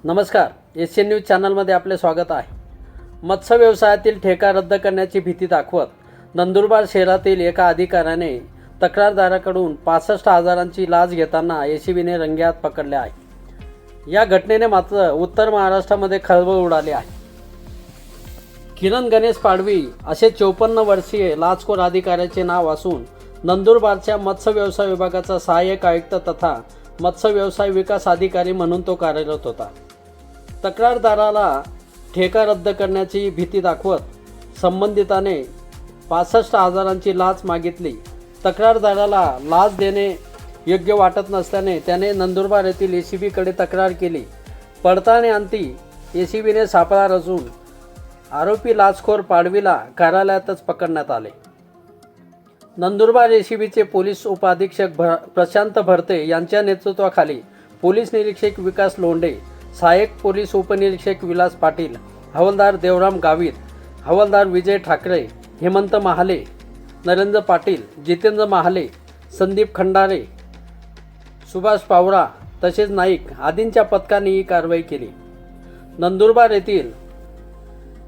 नमस्कार, Asian news चॅनलमध्ये आपले स्वागत आहे. मत्स्य व्यवसायातील ठेका रद्द करण्याची भीती दाखवत नंदुरबार शहरातील एका अधिकाऱ्याने तक्रारदाराकडून 65,000ची लाच घेताना एसीबीने रंगेहात पकडले आहे. या घटनेने मात्र उत्तर महाराष्ट्रामध्ये खळबळ उडाली आहे. किरण गणेश पाडवी असे 54 वर्षीय लाचखोर अधिकाऱ्याचे नाव असून नंदुरबारच्या मत्स्य व्यवसाय विभागाचा सहाय्यक आयुक्त तथा मत्स्य व्यवसाय विकास अधिकारी म्हणून तो कार्यरत होता. तक्रारदाराला ठेका रद्द करण्याची भीती दाखवत संबंधिताने 65,000ची लाच मागितली. तक्रारदाराला लाच देणे योग्य वाटत नसल्याने त्याने नंदुरबार येथील एसीबीकडे तक्रार केली. पडताळणीअंती एसीबीने सापळा रचून आरोपी लाचखोर पाडवीला कार्यालयातच पकडण्यात आले. नंदुरबार एसीबीचे पोलीस उपाधीक्षक प्रशांत भरते यांच्या नेतृत्वाखाली पोलीस निरीक्षक विकास लोंढे, सहाय्यक पोलीस उपनिरीक्षक विलास पाटील, हवालदार देवराम गावित, हवालदार विजय ठाकरे, हेमंत महाले, नरेंद्र पाटील, जितेंद्र महाले, संदीप खंडारे, सुभाष पावरा तसेच नाईक आदींच्या पथकाने ही कारवाई केली. नंदुरबार येथील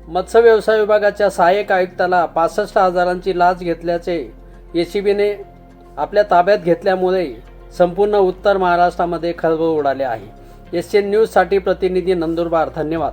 मत्स्य व्यवसाय विभागाच्या सहाय्यक आयुक्ताला 65,000ची लाच घेतल्याचे एसीबीने आपल्या ताब्यात घेतल्यामुळे संपूर्ण उत्तर महाराष्ट्रामध्ये खळबळ उडाले आहे. एशियन न्यूजसाठी प्रतिनिधी नंदुरबार. धन्यवाद.